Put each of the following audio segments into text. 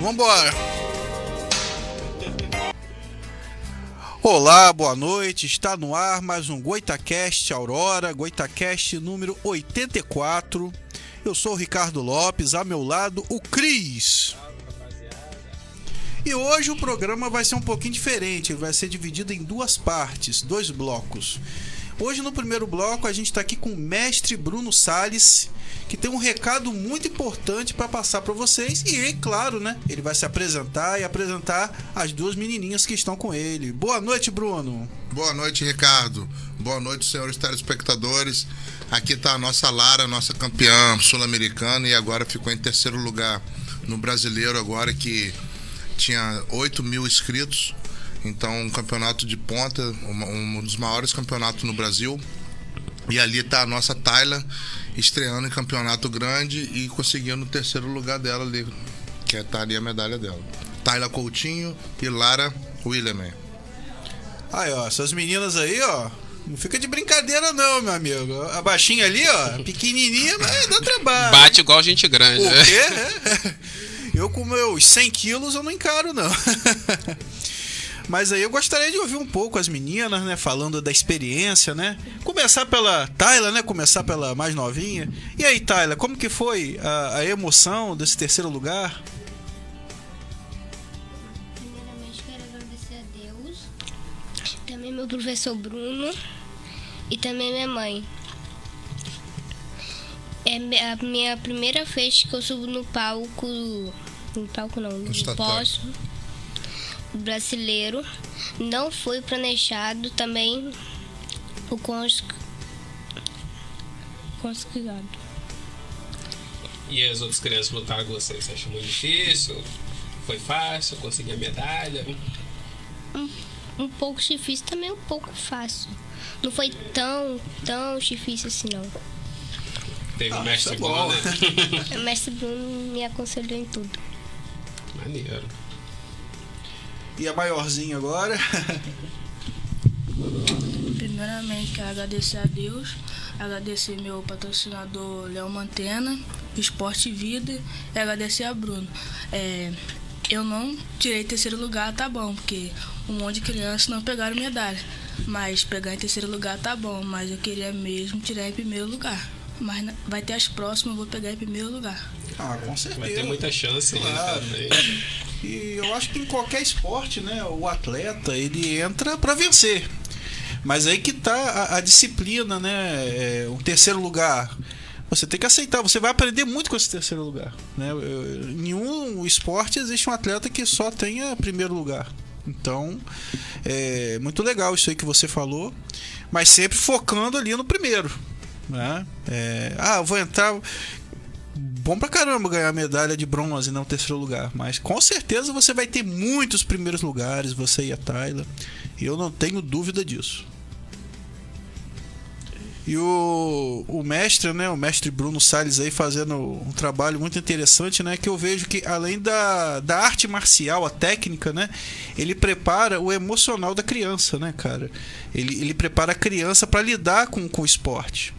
vambora. Olá, boa noite, está no ar mais um Goitacast Aurora, Goitacast número 84. Eu sou o Ricardo Lopes, ao meu lado o Cris. E hoje o programa vai ser um pouquinho diferente, ele vai ser dividido em duas partes, dois blocos. Hoje no primeiro bloco a gente está aqui com o mestre Bruno Salles, que tem um recado muito importante para passar para vocês. E claro, né, ele vai se apresentar e apresentar as duas menininhas que estão com ele. Boa noite, Bruno. Boa noite, Ricardo. Boa noite, senhores telespectadores. Aqui está a nossa Lara, nossa campeã sul-americana, e agora ficou em terceiro lugar no brasileiro, agora que tinha 8 mil inscritos. Então, um campeonato de ponta, um dos maiores campeonatos no Brasil. E ali está a nossa Tayla, estreando em campeonato grande e conseguindo o terceiro lugar dela ali, que está ali a medalha dela. Tayla Coutinho e Lara William. Aí, ó, essas meninas aí, ó, não fica de brincadeira não, meu amigo. A baixinha ali, ó, pequenininha, mas dá trabalho. Bate igual gente grande. O quê? Eu com meus 100 quilos eu não encaro, não. Mas aí eu gostaria de ouvir um pouco as meninas, né, falando da experiência, né? Começar pela Tayla, né? Começar pela mais novinha. E aí, Tayla, como que foi a emoção desse terceiro lugar? Primeiramente, quero agradecer a Deus, também meu professor Bruno e também minha mãe. É a minha primeira vez que eu subo no palco... No palco não, no pódio brasileiro. Não foi planejado também o conseguido. E as outras crianças lutaram com vocês? Você achou muito difícil? Foi fácil? Conseguir a medalha? Um pouco difícil, também um pouco fácil. Não foi tão difícil assim, não. Teve o mestre Bruno, né? O mestre Bruno me aconselhou em tudo. Maneiro. E a maiorzinha agora? Primeiramente, quero agradecer a Deus, agradecer meu patrocinador Léo Mantena, Esporte Vida, e agradecer a Bruno. Eu não tirei terceiro lugar, tá bom, porque um monte de crianças não pegaram medalha. Mas pegar em terceiro lugar tá bom, mas eu queria mesmo tirar em primeiro lugar. Mas vai ter as próximas, eu vou pegar em primeiro lugar. Ah, com certeza. Vai ter muita chance, claro, né? E eu acho que em qualquer esporte, né, o atleta, ele entra para vencer. Mas aí que tá a disciplina, né? Um terceiro lugar. Você tem que aceitar, você vai aprender muito com esse terceiro lugar, né? Em nenhum esporte existe um atleta que só tenha primeiro lugar. Então, é muito legal isso aí que você falou, mas sempre focando ali no primeiro, né? Eu vou entrar... Bom pra caramba ganhar medalha de bronze no terceiro lugar, mas com certeza você vai ter muitos primeiros lugares, você e a Tayla, e eu não tenho dúvida disso. E o mestre, né, o mestre Bruno Salles aí fazendo um trabalho muito interessante, né, que eu vejo que além da arte marcial, a técnica, né, ele prepara o emocional da criança, né, cara? Ele prepara a criança para lidar com o esporte.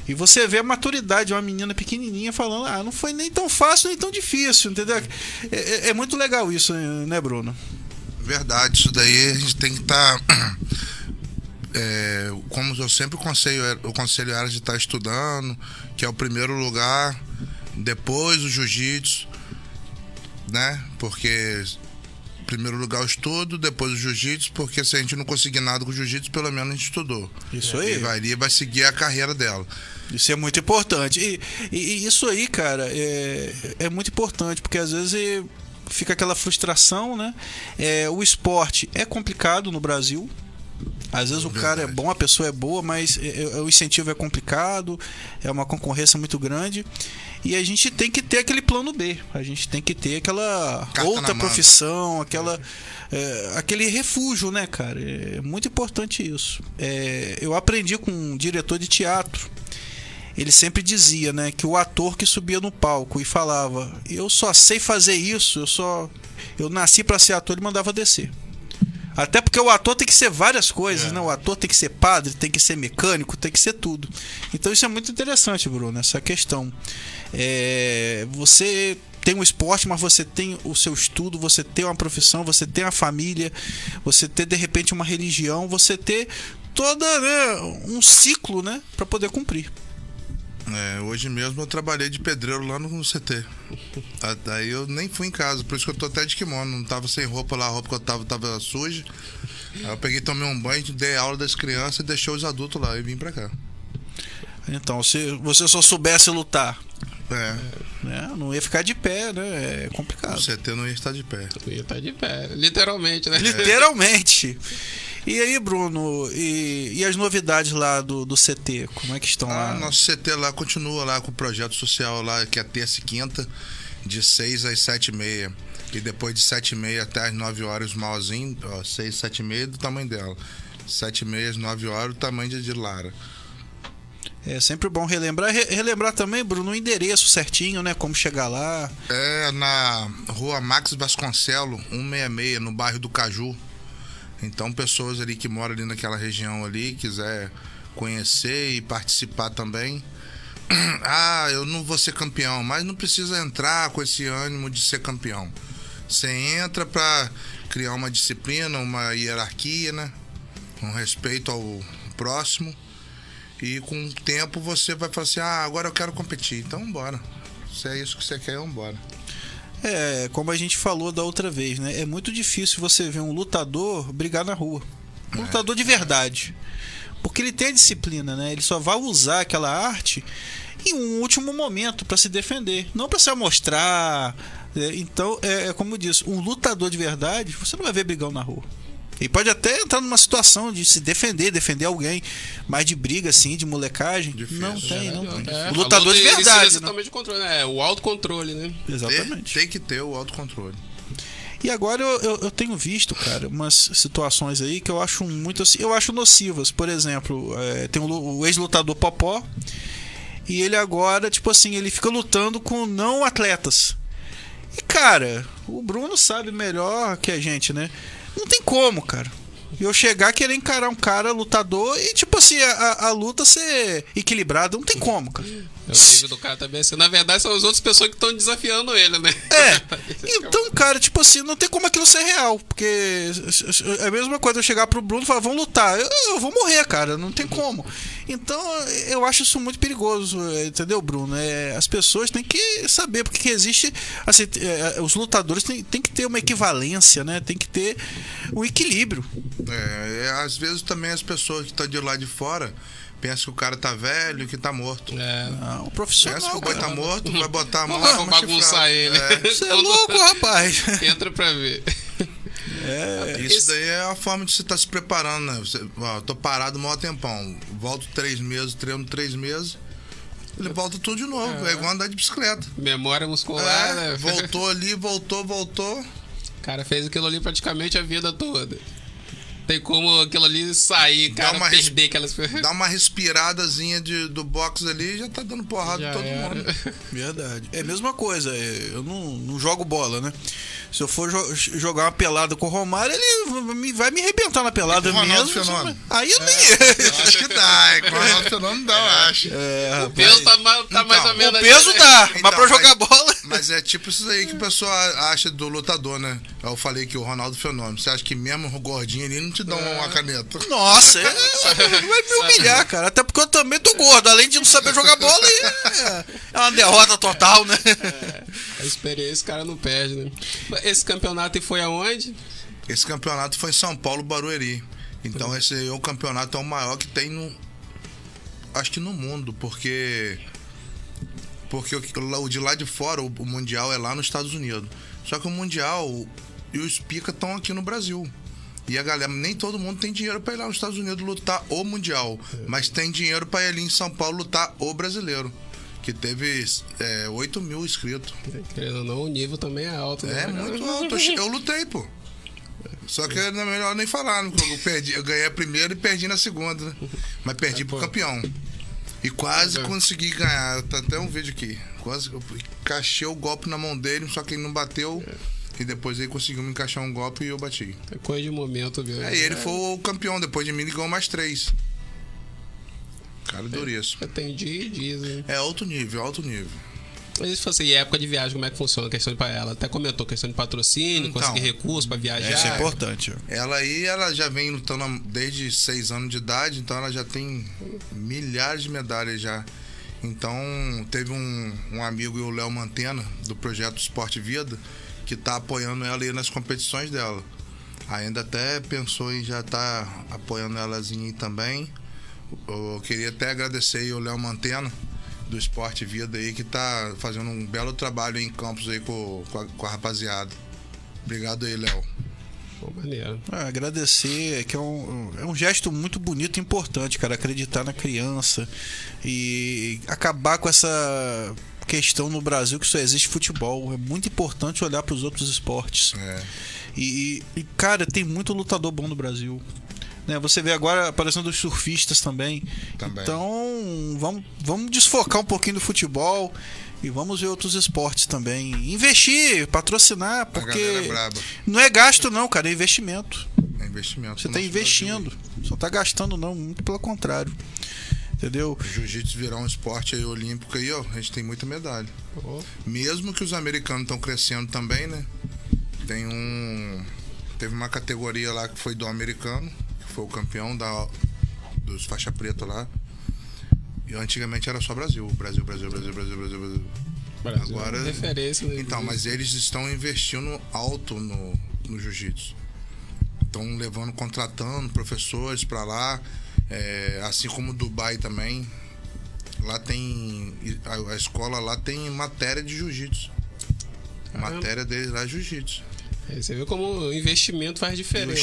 E você vê a maturidade de uma menina pequenininha falando, não foi nem tão fácil, nem tão difícil, entendeu? É muito legal isso, né, Bruno? Verdade, isso daí a gente tem que estar... como eu sempre aconselho ela de estar estudando, que é o primeiro lugar, depois o jiu-jitsu, né? Porque... primeiro lugar o estudo, depois o jiu-jitsu, porque se a gente não conseguir nada com o jiu-jitsu, pelo menos a gente estudou. Isso aí. E vai seguir a carreira dela. Isso é muito importante. E isso aí, cara, é muito importante, porque às vezes fica aquela frustração, né? O esporte é complicado no Brasil. Às vezes o cara é bom, a pessoa é boa, mas o incentivo é complicado, é uma concorrência muito grande. E a gente tem que ter aquele plano B. A gente tem que ter aquela outra profissão, aquele refúgio, né, cara? É muito importante isso. Eu aprendi com um diretor de teatro. Ele sempre dizia, né, que o ator que subia no palco e falava: eu só sei fazer isso, eu nasci para ser ator, ele mandava descer. Até porque o ator tem que ser várias coisas, né? O ator tem que ser padre, tem que ser mecânico, tem que ser tudo. Então isso é muito interessante, Bruno, essa questão. Você tem um esporte, mas você tem o seu estudo, você tem uma profissão, você tem a família, você ter de repente uma religião, você ter toda, né, um ciclo, né, para poder cumprir. Hoje mesmo eu trabalhei de pedreiro lá no CT. Daí eu nem fui em casa, por isso que eu tô até de kimono, não tava sem roupa lá, a roupa que eu tava suja. Aí eu peguei, tomei um banho, dei aula das crianças e deixei os adultos lá e vim pra cá. Então, se você só soubesse lutar, né, não ia ficar de pé, né? É complicado. O CT não ia estar de pé. Não ia estar de pé, literalmente, né? Literalmente. E aí, Bruno, e as novidades lá do CT? Como é que estão lá? Nosso CT lá continua lá com o projeto social lá, que é terça e quinta, de 6 às 7h30. E depois de 7h30 até as 9 horas, malzinho, 6, 7h30 do tamanho dela. 7h30 às 9 horas, o tamanho de Lara. É sempre bom relembrar. Relembrar também, Bruno, o endereço certinho, né? Como chegar lá. É na rua Max Vasconcelos, 166, no bairro do Caju. Então, pessoas ali que moram ali naquela região ali, quiser conhecer e participar também. Eu não vou ser campeão, mas não precisa entrar com esse ânimo de ser campeão. Você entra para criar uma disciplina, uma hierarquia, né? Com respeito ao próximo. E com o tempo você vai falar assim, agora eu quero competir. Então, bora. Se é isso que você quer, vambora. Como a gente falou da outra vez, né? É muito difícil você ver um lutador brigar na rua. Um lutador de verdade. Porque ele tem a disciplina, né? Ele só vai usar aquela arte em um último momento para se defender. Não para se amostrar. Então, como eu disse, um lutador de verdade, você não vai ver brigão na rua. Ele pode até entrar numa situação de se defender alguém, mas de briga assim, de molecagem, difícil. Não tem. O lutador de verdade, né? De controle, né? O autocontrole, né? Exatamente. Tem que ter o autocontrole. E agora eu tenho visto, cara, umas situações aí que eu acho muito assim, eu acho nocivas. Por exemplo, tem o ex-lutador Popó, e ele agora, tipo assim, ele fica lutando com não atletas. E, cara, o Bruno sabe melhor que a gente, né? Não tem como, cara. Eu chegar querer encarar um cara lutador e, tipo assim, a luta ser equilibrada. Não tem como, cara. O nível do cara também assim. Na verdade, são as outras pessoas que estão desafiando ele, né? Então, cara, tipo assim, não tem como aquilo ser real. Porque é a mesma coisa eu chegar pro Bruno e falar, vamos lutar. Eu vou morrer, cara. Não tem como. Então, eu acho isso muito perigoso, entendeu, Bruno? As pessoas têm que saber, porque existe. Assim, os lutadores têm que ter uma equivalência, né? Tem que ter um equilíbrio. Às vezes também as pessoas que estão de lá de fora pensam que o cara tá velho, que tá morto. Não, o profissional. Pensa que o boi tá morto, vai botar a mão Vamos bagunçar ele. Você é louco, rapaz. Entra pra ver. Isso daí é a forma de você estar se preparando, né? Eu tô parado um maior tempão. Volto 3 meses, treino 3 meses. Ele volta tudo de novo. É igual andar de bicicleta. Memória muscular, né? Voltou ali, voltou. O cara fez aquilo ali praticamente a vida toda. Tem como aquilo ali sair, cara, perder aquelas... Dá uma respiradazinha do box ali e já tá dando porrada em todo mundo. Verdade. É a mesma coisa. Eu não jogo bola, né? Se eu for jogar uma pelada com o Romário, ele vai me arrebentar na pelada mesmo. Fenômeno. Aí eu nem... Eu acho que dá. Com o Ronaldo Fenômeno não dá, eu acho. O peso tá mais ou menos... O peso ali, dá, né? mas pra jogar bola... Mas é tipo isso aí que o pessoal acha do lutador, né? Eu falei que o Ronaldo Fenômeno. Você acha que mesmo o gordinho ali não te dá uma caneta? Nossa, vai me humilhar, cara. Até porque eu também tô gordo. Além de não saber jogar bola, é uma derrota total, né? A experiência o cara não perde, né? Esse campeonato foi aonde? Esse campeonato foi em São Paulo, Barueri. Então esse aí é o campeonato o maior que tem acho que no mundo, porque o de lá de fora, o Mundial é lá nos Estados Unidos. Só que o Mundial e os pica estão aqui no Brasil. E a galera, nem todo mundo tem dinheiro para ir lá nos Estados Unidos lutar o Mundial. Mas tem dinheiro para ir ali em São Paulo lutar o brasileiro. Que teve 8 mil inscritos. Querendo ou não, o nível também é alto, né? É muito alto. Eu lutei, pô. Só que não é melhor nem falar, né? Eu ganhei a primeira e perdi na segunda, né? Mas perdi pro campeão. E quase consegui ganhar. Tá até um vídeo aqui. Quase encaixei o golpe na mão dele, só que ele não bateu. E depois ele conseguiu me encaixar um golpe e eu bati. É coisa de momento, viu? Aí ele foi o campeão. Depois de mim, ele ganhou mais 3. Cara, duríssimo. Tem dia e dias, hein? É alto nível, alto nível. Mas se fosse época de viagem, como é que funciona a questão de ela? Até comentou questão de patrocínio, Então, conseguir recursos pra viajar. Isso é importante. Ela já vem lutando desde 6 anos de idade, então ela já tem milhares de medalhas já. Então, teve um amigo, o Léo Mantena, do projeto Esporte Vida, que tá apoiando ela aí nas competições dela. Ainda até pensou em já estar apoiando elazinha aí também. Eu queria até agradecer aí o Léo Mantena, do Esporte Vida aí, que tá fazendo um belo trabalho aí em Campos aí com a rapaziada. Obrigado aí, Léo. Pô, maneiro. Agradecer, que é um gesto muito bonito e importante, cara, acreditar na criança e acabar com essa questão no Brasil que só existe futebol. É muito importante olhar para os outros esportes. E, cara, tem muito lutador bom no Brasil, né? Você vê agora aparecendo os surfistas também. Então vamos desfocar um pouquinho do futebol e vamos ver outros esportes também. Investir, patrocinar, porque não é gasto não, cara, é investimento. É investimento. Você está investindo, só está gastando não, muito pelo contrário. Entendeu? O jiu-jitsu virar um esporte aí olímpico aí, ó, a gente tem muita medalha. Mesmo que os americanos estão crescendo também, né? Teve uma categoria lá que foi do americano, que foi o campeão dos faixa preta lá. E antigamente era só Brasil. Brasil. Agora, referência. Então, mas eles estão investindo alto no jiu-jitsu. Estão contratando professores para lá. Assim como Dubai também. Lá tem. A escola lá tem matéria de jiu-jitsu. A matéria deles lá é jiu-jitsu. Você vê como o investimento faz diferença.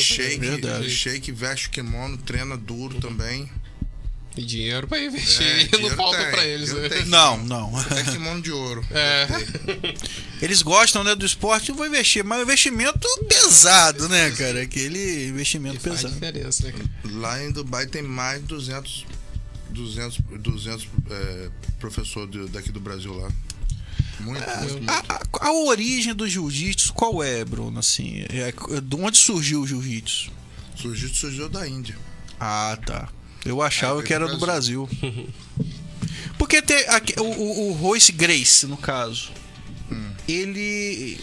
O Sheik veste o kimono, treina duro também. E dinheiro pra investir não falta pra eles, né? Não. Tem kimono de ouro. Eles gostam, né, do esporte, eu vou investir, mas o investimento pesado, né, cara? Aquele investimento pesado. Faz diferença, né? Lá em Dubai tem mais de 200 professores daqui do Brasil lá. Muito. A origem do jiu-jitsu, qual é, Bruno? Assim, de onde surgiu o jiu-jitsu? O jiu-jitsu surgiu da Índia. Ah, tá. Eu achava que era do Brasil. Porque tem o Royce Gracie, no caso, ele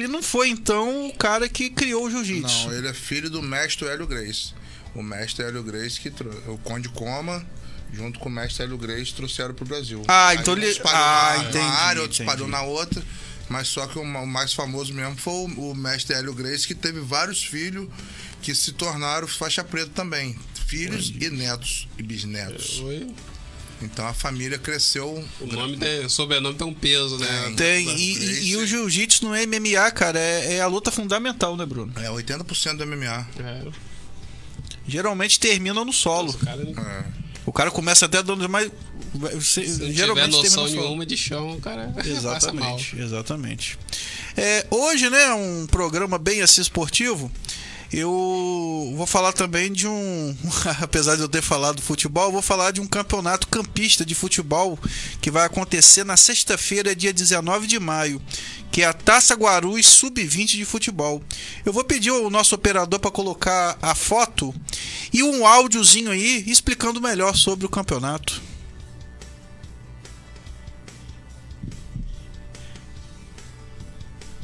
não foi, então, o cara que criou o jiu-jitsu. Não, ele é filho do mestre Hélio Gracie. O mestre Hélio Gracie, o Conde Coma, junto com o mestre Hélio Gracie, trouxeram pro Brasil. Então ele espalhou na área, outro espalhou na outra. Mas só que o mais famoso mesmo foi o mestre Hélio Gracie, que teve vários filhos que se tornaram faixa preta também. Filhos e netos e bisnetos. Então a família cresceu. O sobrenome tem um peso, né? Tem. E o jiu-jitsu no MMA, cara, é a luta fundamental, né, Bruno? É 80% do MMA. Geralmente termina no solo. O cara começa até dando mais. Se não geralmente tiver noção termina nenhuma de chão, o cara Exatamente. Hoje, né, um programa bem assim esportivo. Eu vou falar também de apesar de eu ter falado do futebol, eu vou falar de um campeonato campista de futebol que vai acontecer na sexta-feira, dia 19 de maio, que é a Taça Guarulhos Sub-20 de futebol. Eu vou pedir ao nosso operador para colocar a foto e um áudiozinho aí explicando melhor sobre o campeonato.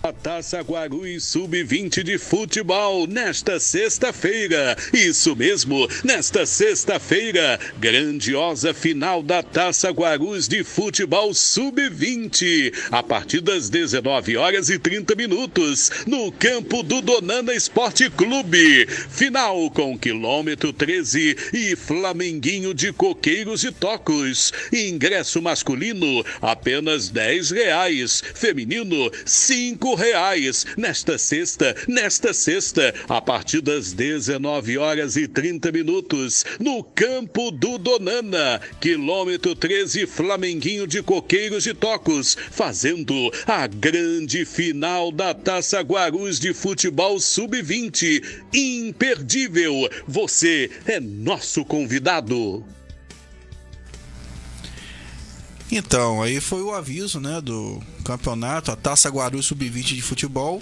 A Taça Guarulhos Sub-20 de futebol nesta sexta-feira. Isso mesmo, nesta sexta-feira, grandiosa final da Taça Guarulhos de futebol Sub-20, a partir das 19h30, no campo do Donana Esporte Clube. Final com quilômetro 13 e Flamenguinho de Coqueiros e Tocos. Ingresso masculino apenas R$10, feminino R$5. Nesta sexta, a partir das 19h30, no campo do Donana, quilômetro 13, Flamenguinho de Coqueiros e Tocos, fazendo a grande final da Taça Guarulhos de futebol Sub-20. Imperdível, você é nosso convidado. Então, aí foi o aviso, né, do campeonato, a Taça Guarulhos Sub-20 de futebol.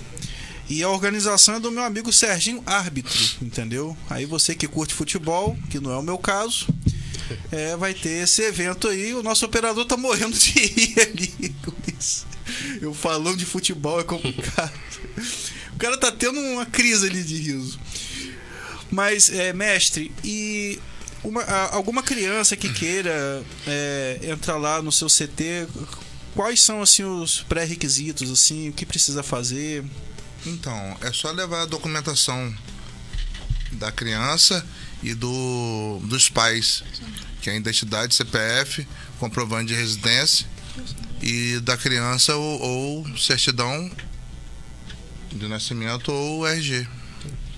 E a organização é do meu amigo Serginho Árbitro, entendeu? Aí você que curte futebol, que não é o meu caso, vai ter esse evento aí. O nosso operador tá morrendo de rir ali com isso. Eu falando de futebol é complicado. O cara tá tendo uma crise ali de riso. Mas, mestre, e alguma criança que queira entrar lá no seu CT, quais são assim os pré-requisitos, assim, o que precisa fazer? Então, é só levar a documentação da criança e dos pais, que é a identidade, CPF, comprovante de residência, e da criança ou certidão de nascimento ou RG.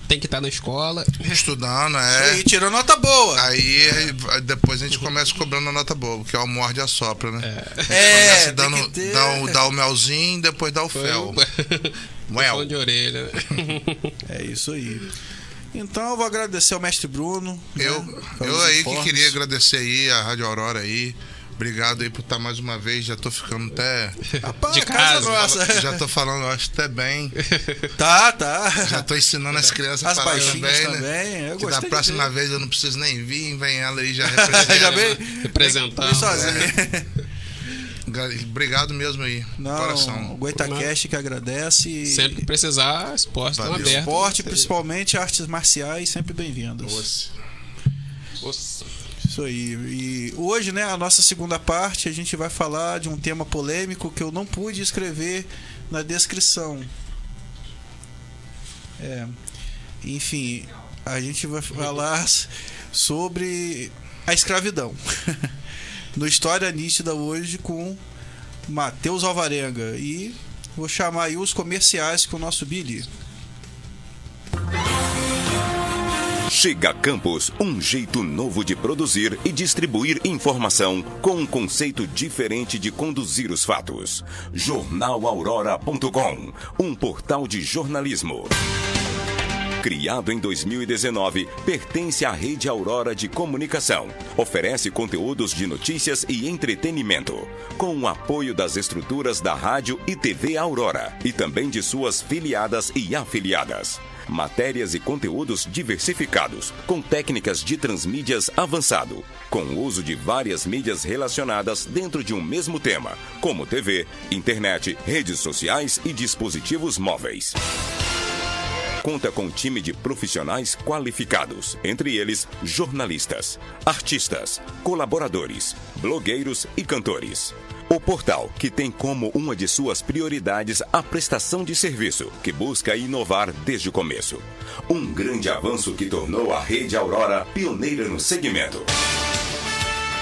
Tem que estar na escola. Estudando, E tirando nota boa. Aí depois a gente começa cobrando a nota boa, que é o morde e assopra, né? Começa dá o melzinho, depois dá o fel. Well. De orelha. É isso aí. Então eu vou agradecer ao mestre Bruno. Eu aí que queria agradecer aí a Rádio Aurora aí. Obrigado aí por estar mais uma vez. Já tô ficando até... Rapaz, de casa. Nossa. Já tô falando, acho até bem. Tá. Já tô ensinando as crianças as a falar baixinhas também, né? Eu que da próxima vez eu não preciso nem vir, vem ela aí já representando. Obrigado mesmo aí. Não, coração. O Goitacast que agradece. Sempre que precisar, as portas estão abertas. Esporte, principalmente artes marciais, sempre bem-vindas. Isso aí. E hoje, né, a nossa segunda parte, a gente vai falar de um tema polêmico que eu não pude escrever na descrição. Enfim, a gente vai falar sobre a escravidão. No História Nítida hoje com Matheus Alvarenga. E vou chamar aí os comerciais com o nosso Billy. Chega a Campus, um jeito novo de produzir e distribuir informação com um conceito diferente de conduzir os fatos. JornalAurora.com, um portal de jornalismo. Criado em 2019, pertence à Rede Aurora de Comunicação. Oferece conteúdos de notícias e entretenimento, com o apoio das estruturas da Rádio e TV Aurora e também de suas filiadas e afiliadas. Matérias e conteúdos diversificados, com técnicas de transmídias avançado, com o uso de várias mídias relacionadas dentro de um mesmo tema, como TV, internet, redes sociais e dispositivos móveis. Conta com um time de profissionais qualificados, entre eles jornalistas, artistas, colaboradores, blogueiros e cantores. O portal, que tem como uma de suas prioridades a prestação de serviço, que busca inovar desde o começo. Um grande avanço que tornou a Rede Aurora pioneira no segmento.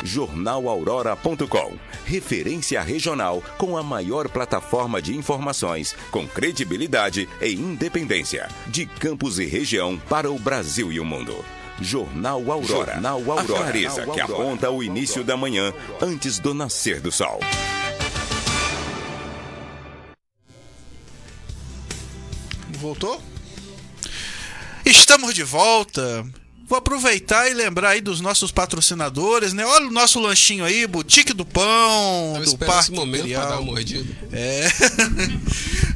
JornalAurora.com, referência regional com a maior plataforma de informações, com credibilidade e independência, de Campos e região para o Brasil e o mundo. Jornal Aurora, a clareza que aponta o início da manhã antes do nascer do sol. Voltou? Estamos de volta. Vou aproveitar e lembrar aí dos nossos patrocinadores, né? Olha o nosso lanchinho aí, Boutique do Pão, do Parque esse momento Imperial. pra dar uma mordida.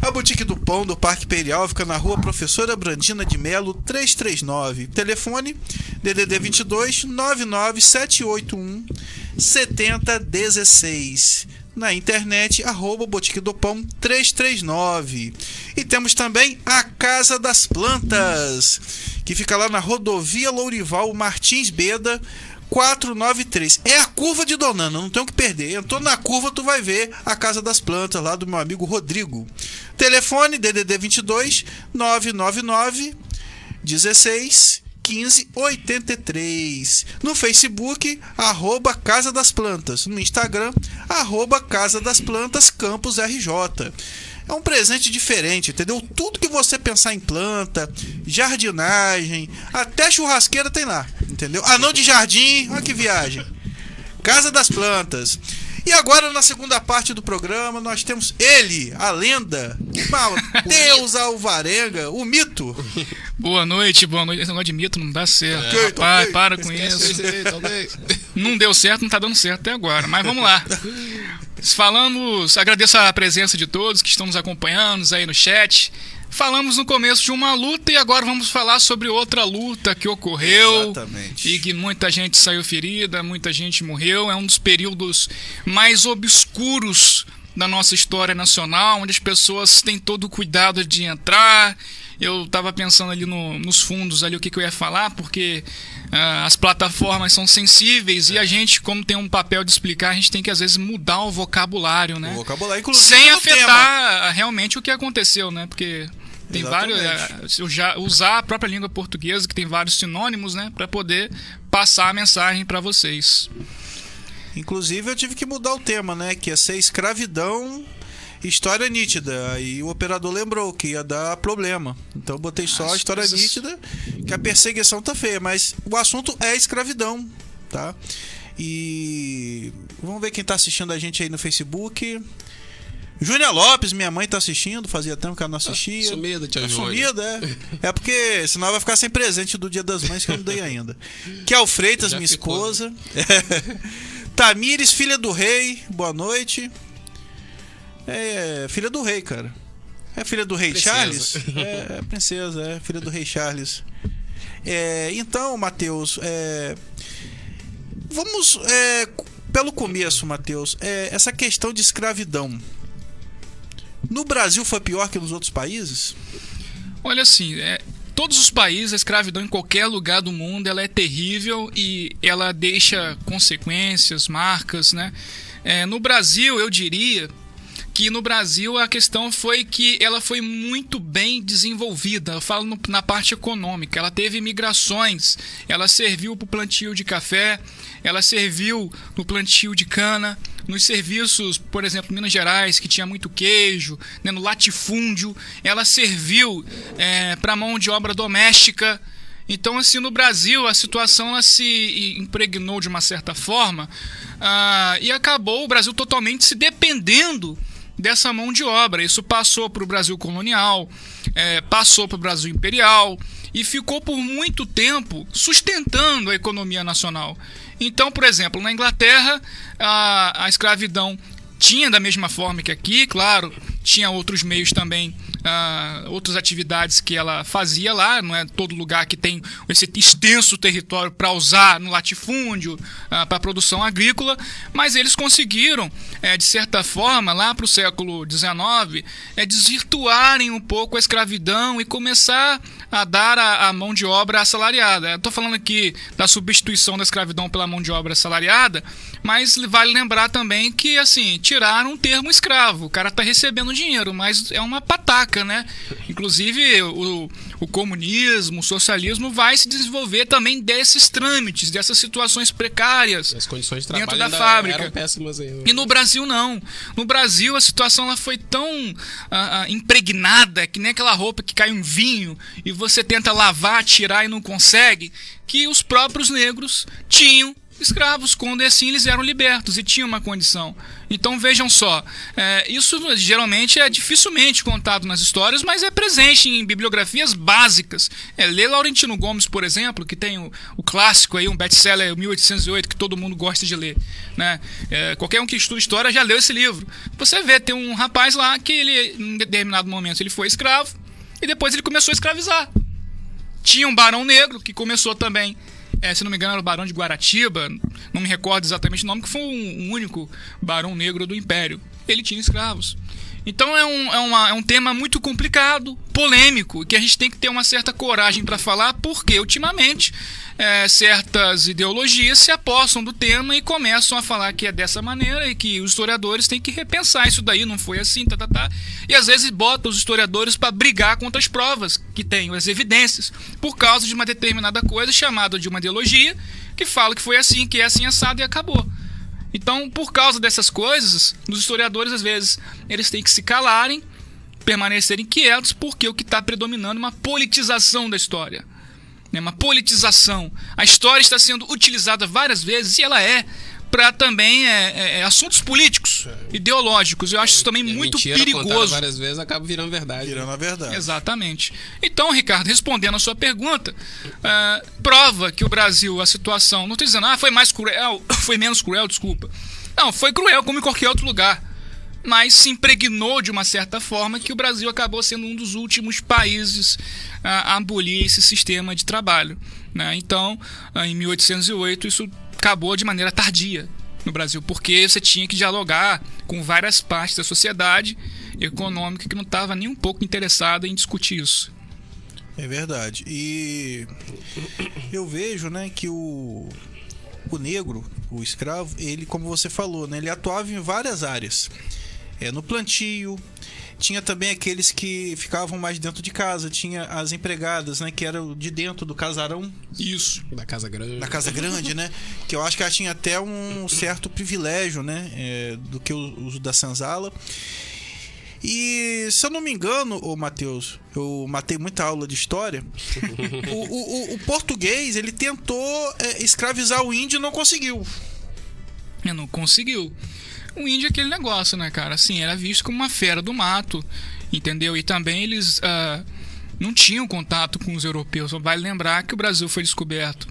A Boutique do Pão do Parque Imperial fica na rua Professora Brandina de Melo, 339. Telefone DDD 22 99781 7016. Na internet, @Boutique do Pão 339. E temos também a Casa das Plantas, que fica lá na rodovia Lourival Martins Beda, 493. É a curva de Donana, não tem o que perder. Entrou na curva, tu vai ver a Casa das Plantas lá do meu amigo Rodrigo. Telefone DDD 22 999 16 1583. No Facebook, @Casa das Plantas. No Instagram, @Casa das Plantas Campus RJ. É um presente diferente, entendeu? Tudo que você pensar em planta, jardinagem, até churrasqueira tem lá, entendeu? Anão de jardim, olha que viagem. Casa das Plantas. E agora, na segunda parte do programa, nós temos ele, a lenda, Matheus Alvarenga, o mito. Boa noite. Esse negócio de mito não dá certo. Rapaz, para com isso. Não deu certo, não tá dando certo até agora, mas vamos lá. Agradeço a presença de todos que estão nos acompanhando aí no chat. falamos no começo de uma luta e agora vamos falar sobre outra luta que ocorreu. Exatamente. E que muita gente saiu ferida, muita gente morreu. É um dos períodos mais obscuros da nossa história nacional, onde as pessoas têm todo o cuidado de entrar. Eu estava pensando ali nos fundos, ali o que eu ia falar, porque as plataformas são sensíveis e a gente, como tem um papel de explicar, a gente tem que às vezes mudar o vocabulário, né? O vocabulário, inclusive, sem no afetar tema. realmente o que aconteceu, né? Porque tem Exatamente. vários... usar a própria língua portuguesa, que tem vários sinônimos, né? Para poder passar a mensagem para vocês. Inclusive, eu tive que mudar o tema, né? Que ia ser escravidão, história nítida. Aí o operador lembrou que ia dar problema. Então eu botei só a história nítida, que a perseguição tá feia. Mas o assunto é escravidão, tá? E vamos ver quem tá assistindo a gente aí no Facebook. Júnia Lopes, minha mãe tá assistindo, fazia tempo que ela não assistia. Sumida, tia Júnia. Sumida, é. É porque senão vai ficar sem presente do Dia das Mães que eu não dei ainda. Kel Freitas, Já minha ficou, esposa. Tamires, filha do rei, boa noite. É filha do rei, cara. É filha do rei Princesa. Charles? É princesa, é filha do rei Charles. Então, Matheus, vamos pelo começo, Matheus. Essa questão de escravidão. No Brasil foi pior que nos outros países? Olha assim, todos os países, a escravidão em qualquer lugar do mundo, ela é terrível e ela deixa consequências, marcas, né? No Brasil, eu diria que no Brasil a questão foi que ela foi muito bem desenvolvida. Eu falo na parte econômica. Ela teve migrações, ela serviu para o plantio de café, ela serviu no plantio de cana, nos serviços, por exemplo, Minas Gerais, que tinha muito queijo, né, no latifúndio, ela serviu para mão de obra doméstica. Então, assim, no Brasil, a situação ela se impregnou de uma certa forma e acabou o Brasil totalmente se dependendo dessa mão de obra. Isso passou para o Brasil colonial, passou para o Brasil imperial e ficou por muito tempo sustentando a economia nacional. Então, por exemplo, na Inglaterra, a escravidão tinha da mesma forma que aqui, claro, tinha outros meios também, outras atividades que ela fazia lá, não é todo lugar que tem esse extenso território para usar no latifúndio, para a produção agrícola, mas eles conseguiram, de certa forma, lá para o século XIX, desvirtuarem um pouco a escravidão e começar a dar a mão de obra assalariada. Estou falando aqui da substituição da escravidão pela mão de obra assalariada, mas vale lembrar também que, assim, tiraram o termo escravo. O cara está recebendo dinheiro, mas é uma pataca, né? Inclusive, o comunismo, o socialismo vai se desenvolver também desses trâmites, dessas situações precárias. As condições de trabalho dentro da fábrica. Eram péssimas aí. E no Brasil, não. No Brasil, a situação ela foi tão impregnada, que nem aquela roupa que cai um vinho e você tenta lavar, tirar e não consegue, que os próprios negros tinham escravos, quando assim eles eram libertos e tinham uma condição. Então vejam só, isso geralmente é dificilmente contado nas histórias, mas é presente em bibliografias básicas. Lê Laurentino Gomes, por exemplo, que tem o clássico aí, um best-seller 1808 que todo mundo gosta de ler, né? Qualquer um que estuda história já leu esse livro. Você vê, tem um rapaz lá que ele, em determinado momento ele foi escravo e depois ele começou a escravizar. Tinha um barão negro que começou também, se não me engano era o Barão de Guaratiba, não me recordo exatamente o nome, que foi um único barão negro do Império. Ele tinha escravos. Então é um tema muito complicado, polêmico, que a gente tem que ter uma certa coragem para falar, porque ultimamente certas ideologias se apossam do tema e começam a falar que é dessa maneira e que os historiadores têm que repensar isso daí, não foi assim, e às vezes botam os historiadores para brigar contra as provas que têm, as evidências, por causa de uma determinada coisa chamada de uma ideologia, que fala que foi assim, que é assim assado e acabou. Então, por causa dessas coisas, os historiadores, às vezes, eles têm que se calarem, permanecerem quietos, porque o que está predominando é uma politização da história. Uma politização. A história está sendo utilizada várias vezes, e ela para também assuntos políticos, ideológicos. Eu acho isso também muito perigoso. Várias vezes acaba virando verdade. Virando a verdade. Exatamente. Então, Ricardo, respondendo a sua pergunta, prova que o Brasil, a situação, não estou dizendo, foi mais cruel, foi menos cruel, desculpa. Não, foi cruel como em qualquer outro lugar. mas se impregnou de uma certa forma que o Brasil acabou sendo um dos últimos países a abolir esse sistema de trabalho, né? Então, em 1808, isso acabou de maneira tardia no Brasil, porque você tinha que dialogar com várias partes da sociedade econômica que não estava nem um pouco interessada em discutir isso. É verdade. E eu vejo, né, que o negro, o escravo, ele, como você falou, né, ele atuava em várias áreas. No plantio, tinha também aqueles que ficavam mais dentro de casa, tinha as empregadas, né, que eram de dentro do casarão. Isso, da casa grande. Da casa grande, né, que eu acho que ela tinha até um certo privilégio, né, do que o uso da senzala. E, se eu não me engano, Matheus, eu matei muita aula de história, o português, ele tentou escravizar o índio e não conseguiu. Não conseguiu. O índio é aquele negócio, né, cara? Assim, era visto como uma fera do mato, entendeu? E também eles não tinham contato com os europeus. Vale lembrar que o Brasil foi descoberto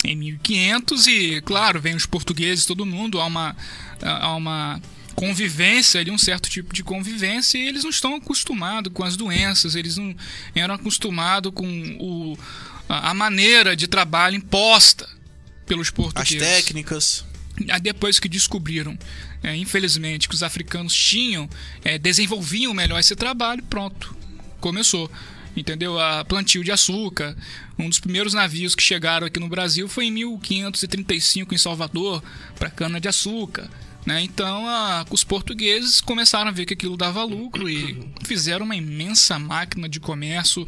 em 1500 e, claro, vem os portugueses, todo mundo, há uma convivência ali, um certo tipo de convivência, e eles não estão acostumados com as doenças, eles não eram acostumados com a maneira de trabalho imposta pelos portugueses. As técnicas. Depois que descobriram, infelizmente, que os africanos desenvolviam melhor esse trabalho, pronto, começou. Entendeu? A plantio de açúcar. Um dos primeiros navios que chegaram aqui no Brasil foi em 1535 em Salvador, para cana-de-açúcar. Né? Então, os portugueses começaram a ver que aquilo dava lucro e fizeram uma imensa máquina de comércio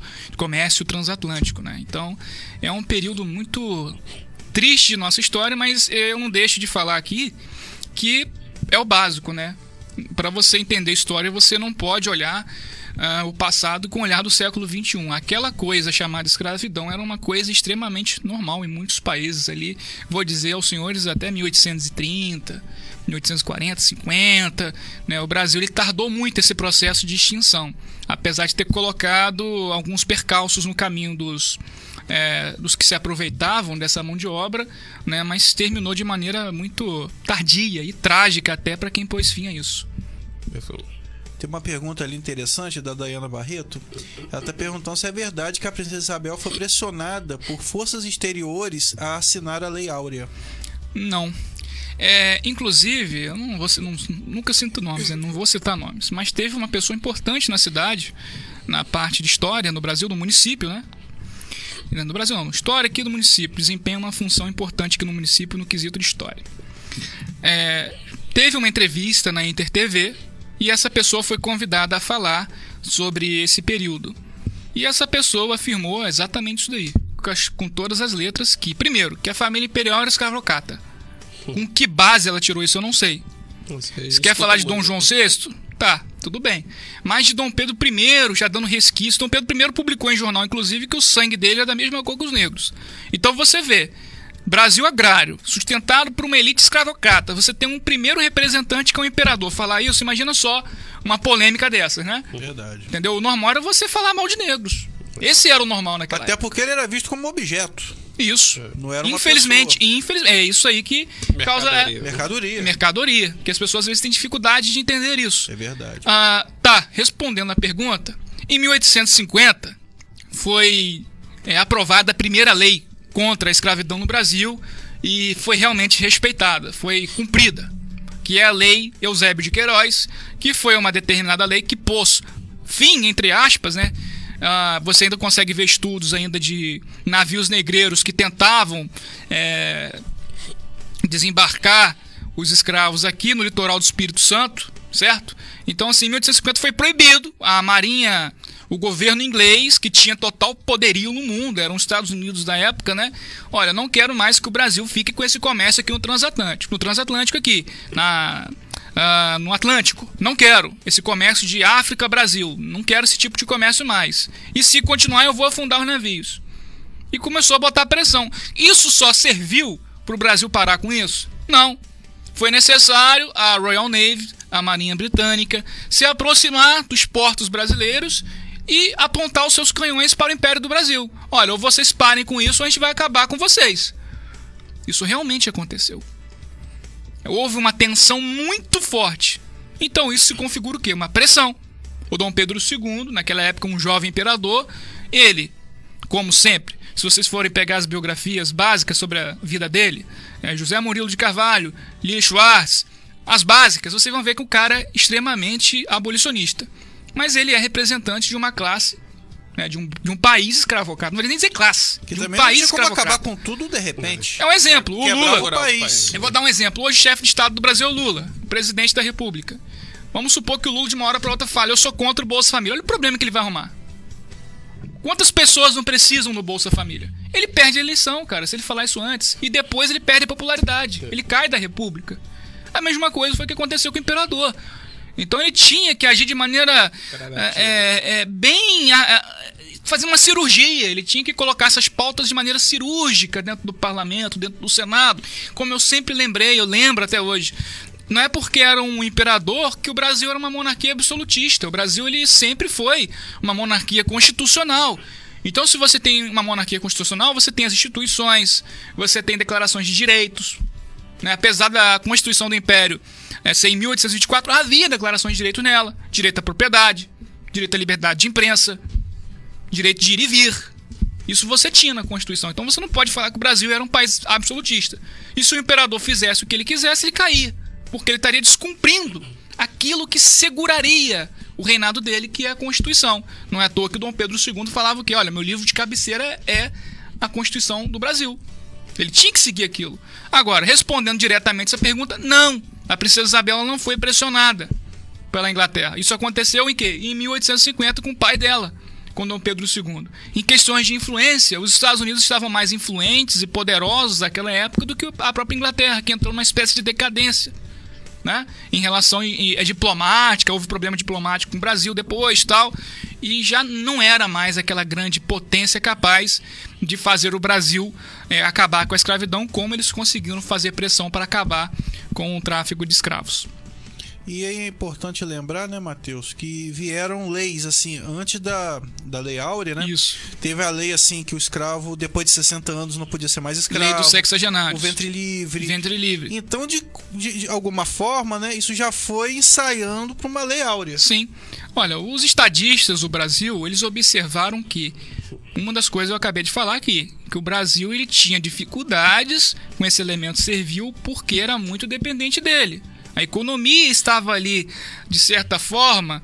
transatlântico. Né? Então, é um período muito triste de nossa história, mas eu não deixo de falar aqui que é o básico, né? Para você entender a história, você não pode olhar o passado com o olhar do século XXI. Aquela coisa chamada escravidão era uma coisa extremamente normal em muitos países ali, vou dizer aos senhores, até 1830, 1840, 50, né? O Brasil, ele tardou muito esse processo de extinção, apesar de ter colocado alguns percalços no caminho dos que se aproveitavam dessa mão de obra, né? Mas terminou de maneira muito tardia e trágica até para quem pôs fim a isso. Tem uma pergunta ali interessante da Dayana Barreto. Ela está perguntando se é verdade que a Princesa Isabel foi pressionada por forças exteriores a assinar a Lei Áurea. Não. Inclusive, eu nunca cito nomes, não vou citar nomes, mas teve uma pessoa importante na cidade, na parte de história, no Brasil, no município, né? No Brasil não, história aqui do município, desempenha uma função importante aqui no município no quesito de história. Teve uma entrevista na Inter TV e essa pessoa foi convidada a falar sobre esse período. E essa pessoa afirmou exatamente isso daí, com todas as letras, que, primeiro, que a família imperial era escravocrata. Com que base ela tirou isso, eu não sei. Você quer falar de Dom João VI? Tá, tudo bem. Mas de Dom Pedro I, já dando resquício, Dom Pedro I publicou em jornal, inclusive, que o sangue dele é da mesma cor que os negros. Então você vê, Brasil agrário, sustentado por uma elite escravocrata, você tem um primeiro representante que é o imperador. Falar isso, imagina só uma polêmica dessas, né? Verdade. Entendeu? O normal era você falar mal de negros. Esse era o normal naquela época. Até porque ele era visto como objeto. Isso. Não era uma infelizmente, é isso aí que causa mercadoria. Porque as pessoas às vezes têm dificuldade de entender isso. É verdade. Respondendo a pergunta, em 1850 foi aprovada a primeira lei contra a escravidão no Brasil e foi realmente respeitada, foi cumprida, que é a Lei Eusébio de Queiroz, que foi uma determinada lei que pôs fim, entre aspas, né? Você ainda consegue ver estudos ainda de navios negreiros que tentavam desembarcar os escravos aqui no litoral do Espírito Santo, certo? Então, assim, em 1850 foi proibido. A Marinha, o governo inglês, que tinha total poderio no mundo, eram os Estados Unidos da época, né? Olha, não quero mais que o Brasil fique com esse comércio aqui no transatlântico. No transatlântico aqui, no Atlântico. Não quero esse comércio de África-Brasil. Não quero esse tipo de comércio mais. E se continuar, eu vou afundar os navios. E começou a botar pressão. Isso só serviu para o Brasil parar com isso? Não. Foi necessário a Royal Navy, a Marinha Britânica, se aproximar dos portos brasileiros e apontar os seus canhões para o Império do Brasil. Olha, ou vocês parem com isso ou a gente vai acabar com vocês. Isso realmente aconteceu. Houve uma tensão muito forte Então isso se configura o quê? Uma pressão. O Dom Pedro II, naquela época um jovem imperador, ele, como sempre, se vocês forem pegar as biografias básicas sobre a vida dele, José Murilo de Carvalho, Lia Schwartz, as básicas, vocês vão ver que o cara é extremamente abolicionista. Mas ele é representante de uma classe, de um país escravocrado. Não vou nem dizer classe, Que de um também não país tinha como escravocrado. acabar com tudo de repente. É um exemplo, o Quebrar Lula. o país. Eu vou dar um exemplo. Hoje, chefe de Estado do Brasil é o Lula, presidente da República. Vamos supor que o Lula de uma hora para outra fale: eu sou contra o Bolsa Família. Olha o problema que ele vai arrumar. Quantas pessoas não precisam do Bolsa Família? Ele perde a eleição, cara, se ele falar isso antes. E depois ele perde a popularidade. Ele cai da República. A mesma coisa foi o que aconteceu com o imperador. Então ele tinha que agir de maneira fazer uma cirurgia. Ele tinha que colocar essas pautas de maneira cirúrgica dentro do parlamento, dentro do Senado. Como eu sempre lembrei, eu lembro até hoje. Não é porque era um imperador que o Brasil era uma monarquia absolutista. O Brasil ele sempre foi uma monarquia constitucional. Então, se você tem uma monarquia constitucional, você tem as instituições, você tem declarações de direitos. Apesar da Constituição do Império ser em 1824, havia declarações de direito nela. Direito à propriedade, direito à liberdade de imprensa, direito de ir e vir. Isso você tinha na Constituição. Então você não pode falar que o Brasil era um país absolutista. E se o imperador fizesse o que ele quisesse, ele caía. Porque ele estaria descumprindo aquilo que seguraria o reinado dele, que é a Constituição. Não é à toa que o Dom Pedro II falava que, olha, meu livro de cabeceira é a Constituição do Brasil. Ele tinha que seguir aquilo. Agora, respondendo diretamente essa pergunta, não. A princesa Isabel não foi pressionada pela Inglaterra. Isso aconteceu em quê? Em 1850 com o pai dela, com Dom Pedro II. Em questões de influência, os Estados Unidos estavam mais influentes e poderosos naquela época do que a própria Inglaterra, que entrou numa espécie de decadência. Em relação a diplomática, houve problema diplomático com o Brasil depois, tal, e já não era mais aquela grande potência capaz de fazer o Brasil acabar com a escravidão, como eles conseguiram fazer pressão para acabar com o tráfico de escravos. E é importante lembrar, né, Matheus, que vieram leis, assim, antes da Lei Áurea, né? Isso. Teve a lei, assim, que o escravo, depois de 60 anos, não podia ser mais escravo. Lei dos sexagenários. O ventre livre. Ventre livre. Então, de alguma forma, né, isso já foi ensaiando para uma Lei Áurea. Sim. Olha, os estadistas do Brasil, eles observaram que uma das coisas eu acabei de falar aqui, que o Brasil ele tinha dificuldades com esse elemento servil porque era muito dependente dele. A economia estava ali, de certa forma,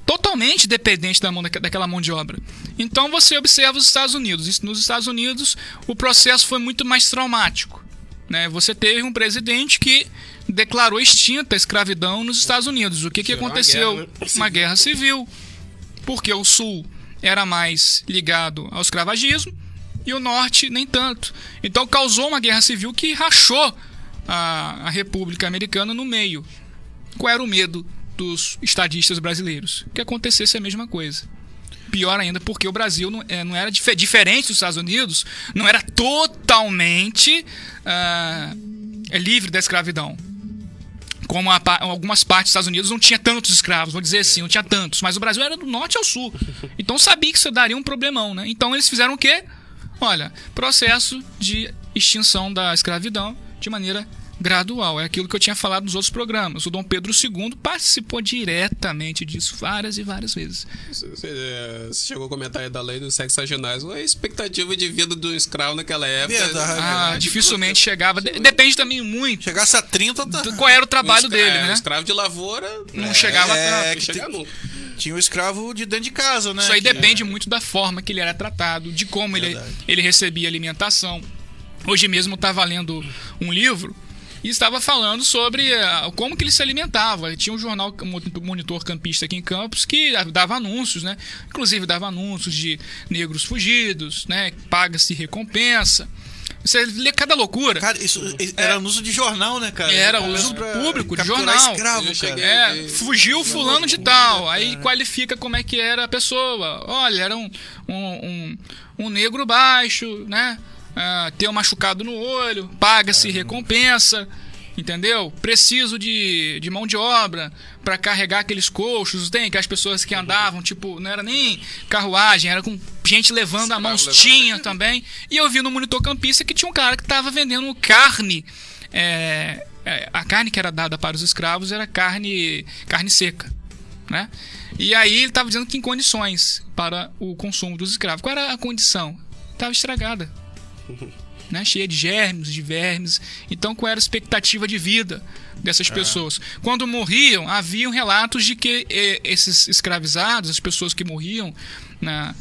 totalmente dependente daquela mão de obra. Então você observa os Estados Unidos. Nos Estados Unidos o processo foi muito mais traumático. Você teve um presidente que declarou extinta a escravidão nos Estados Unidos. O que aconteceu? Uma guerra civil. Porque o Sul era mais ligado ao escravagismo e o Norte nem tanto. Então causou uma guerra civil que rachou a República Americana no meio. Qual era o medo dos estadistas brasileiros? Que acontecesse a mesma coisa. Pior ainda, porque o Brasil não era diferente dos Estados Unidos, não era totalmente livre da escravidão. Como algumas partes dos Estados Unidos não tinha tantos escravos, vou dizer assim, não tinha tantos, mas o Brasil era do norte ao sul. Então sabia que isso daria um problemão, né? Então eles fizeram o quê? Olha, processo de extinção da escravidão de maneira gradual. É aquilo que eu tinha falado nos outros programas. O Dom Pedro II participou diretamente disso várias e várias vezes. Você chegou a comentar aí da lei dos sexagenários. A expectativa de vida do escravo naquela época... Verdade. Dificilmente chegava. Depende também muito. Chegasse a 30... Qual era o trabalho dele, né? O escravo de lavoura... Não chegava a chegar nunca. Tinha o escravo de dentro de casa, né? Isso aí depende muito da forma que ele era tratado, de como ele recebia alimentação. Hoje mesmo eu estava lendo um livro e estava falando sobre como que ele se alimentava. Tinha um jornal Monitor Campista aqui em Campos que dava anúncios, né? Inclusive dava anúncios de negros fugidos, né? Paga-se recompensa. Você lê cada loucura. Cara, isso era anúncio de jornal, né, cara? Era uso público de jornal. Escravo, cara. Fugiu fulano de tal. Aí qualifica como é que era a pessoa. Olha, era um negro baixo, né? Ter um machucado no olho, paga-se recompensa, entendeu? Preciso de mão de obra para carregar aqueles coxos, tem aquelas pessoas que andavam, tipo, não era nem carruagem, era com gente levando a mãos, tinha também. E eu vi no Monitor Campista que tinha um cara que estava vendendo carne a carne que era dada para os escravos era carne seca, né? E aí ele estava dizendo que em condições para o consumo dos escravos. Qual era a condição? Estava estragada, né? Cheia de germes, de vermes. Então, qual era a expectativa de vida dessas pessoas? Quando morriam, haviam relatos de que esses escravizados, as pessoas que morriam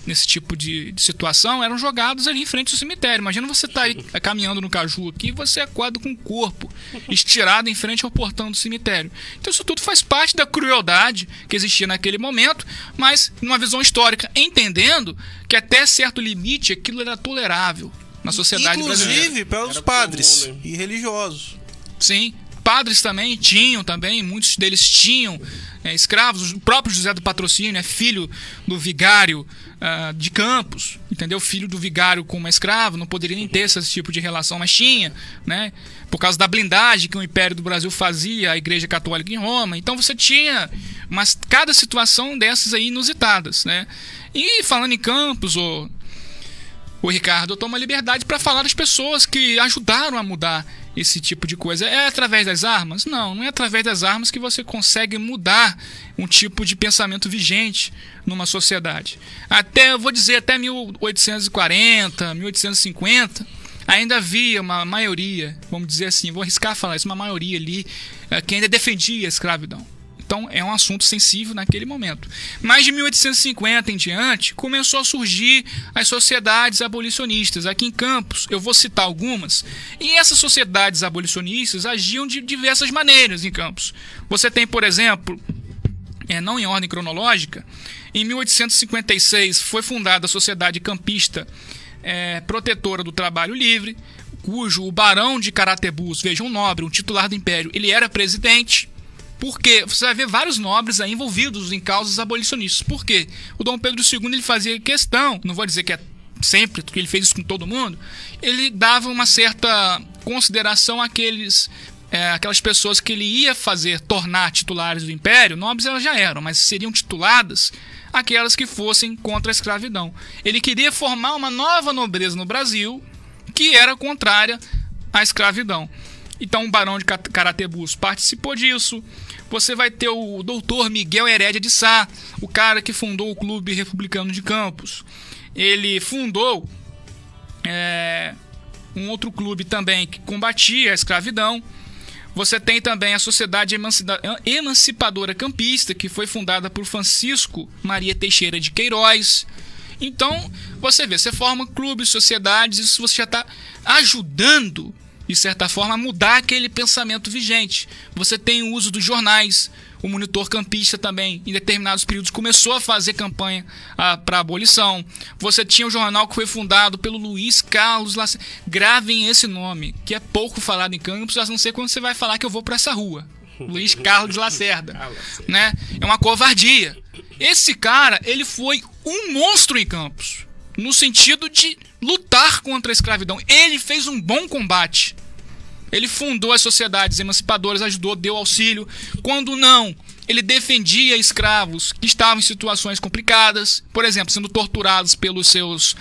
nesse tipo de situação, eram jogados ali em frente ao cemitério. Imagina você estar aí caminhando no Caju aqui e você acorda com o corpo estirado em frente ao portão do cemitério. Então isso tudo faz parte da crueldade que existia naquele momento, mas numa visão histórica, entendendo que até certo limite aquilo era tolerável na sociedade brasileira. Inclusive pelos padres e religiosos. Sim. Padres também tinham, muitos deles tinham escravos. O próprio José do Patrocínio é filho do vigário de Campos, entendeu? Filho do vigário com uma escrava, não poderia nem ter esse tipo de relação, mas tinha, né? Por causa da blindagem que o Império do Brasil fazia, a Igreja Católica em Roma. Então você tinha cada situação dessas aí inusitadas, né? E falando em Campos, o Ricardo, eu tomo a liberdade para falar das pessoas que ajudaram a mudar esse tipo de coisa. É através das armas? Não é através das armas que você consegue mudar um tipo de pensamento vigente numa sociedade. Até 1840, 1850, ainda havia uma maioria, vamos dizer assim, vou arriscar falar isso, uma maioria ali que ainda defendia a escravidão. Então é um assunto sensível naquele momento. Mas de 1850 em diante, começou a surgir as sociedades abolicionistas. Aqui em Campos, eu vou citar algumas. E essas sociedades abolicionistas agiam de diversas maneiras em Campos. Você tem, por exemplo, não em ordem cronológica, em 1856 foi fundada a Sociedade Campista Protetora do Trabalho Livre, cujo o Barão de Caratebus, veja, um nobre, um titular do Império, ele era presidente. Porque você vai ver vários nobres aí envolvidos em causas abolicionistas. Por quê? O Dom Pedro II ele fazia questão, não vou dizer que é sempre, porque ele fez isso com todo mundo, ele dava uma certa consideração àquelas pessoas que ele ia tornar titulares do Império. Nobres elas já eram, mas seriam tituladas aquelas que fossem contra a escravidão. Ele queria formar uma nova nobreza no Brasil que era contrária à escravidão. Então o Barão de Caratebus participou disso. Você vai ter o doutor Miguel Herédia de Sá, o cara que fundou o Clube Republicano de Campos. Ele fundou um outro clube também que combatia a escravidão. Você tem também a Sociedade Emancipadora Campista, que foi fundada por Francisco Maria Teixeira de Queiroz. Então, você vê, você forma clubes, sociedades, isso você já está ajudando, de certa forma, a mudar aquele pensamento vigente. Você tem o uso dos jornais. O Monitor Campista também, em determinados períodos, começou a fazer campanha para a abolição. Você tinha um jornal que foi fundado pelo Luiz Carlos Lacerda. Gravem esse nome, que é pouco falado em Campos, a não ser quando você vai falar que eu vou para essa rua. Luiz Carlos Lacerda. Né? É uma covardia. Esse cara, ele foi um monstro em Campos, no sentido de lutar contra a escravidão. Ele fez um bom combate. Ele fundou as sociedades emancipadoras, ajudou, deu auxílio. Quando não, ele defendia escravos que estavam em situações complicadas, por exemplo, sendo torturados pelos seus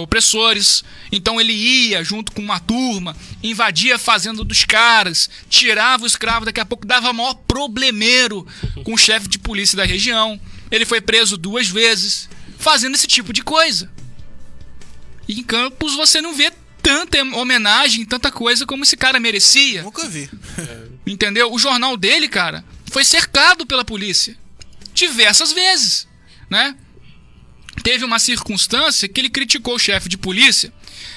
opressores. Então ele ia junto com uma turma, invadia a fazenda dos caras, tirava o escravo, daqui a pouco dava maior problemeiro com o chefe de polícia da região. Ele foi preso 2 vezes, fazendo esse tipo de coisa. E em Campos você não vê tanta homenagem, tanta coisa como esse cara merecia. Nunca vi. Entendeu? O jornal dele, cara, foi cercado pela polícia diversas vezes, né? Teve uma circunstância que ele criticou o chefe de polícia.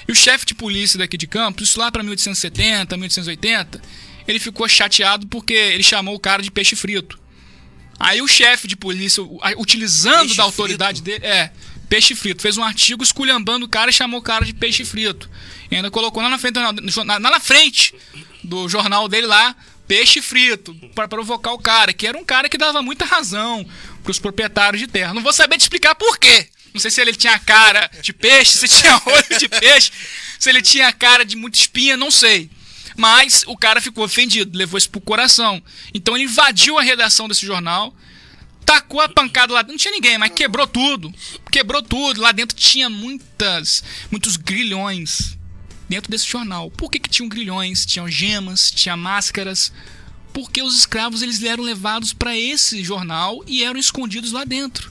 E o chefe de polícia daqui de Campos, isso lá para 1870, 1880, ele ficou chateado porque ele chamou o cara de peixe frito. Aí o chefe de polícia, utilizando Peixe da autoridade frito? dele, peixe frito, fez um artigo esculhambando o cara e chamou o cara de peixe frito. E ainda colocou lá na frente do jornal dele lá, peixe frito, para provocar o cara, que era um cara que dava muita razão para os proprietários de terra. Não vou saber te explicar por quê. Não sei se ele tinha cara de peixe, se tinha olho de peixe, se ele tinha cara de muita espinha, não sei. Mas o cara ficou ofendido, levou isso pro coração. Então ele invadiu a redação desse jornal, tacou a pancada lá dentro, não tinha ninguém, mas quebrou tudo. Lá dentro tinha muitos grilhões dentro desse jornal. Por que tinham grilhões, tinham gemas, tinha máscaras? Porque os escravos eles eram levados para esse jornal e eram escondidos lá dentro.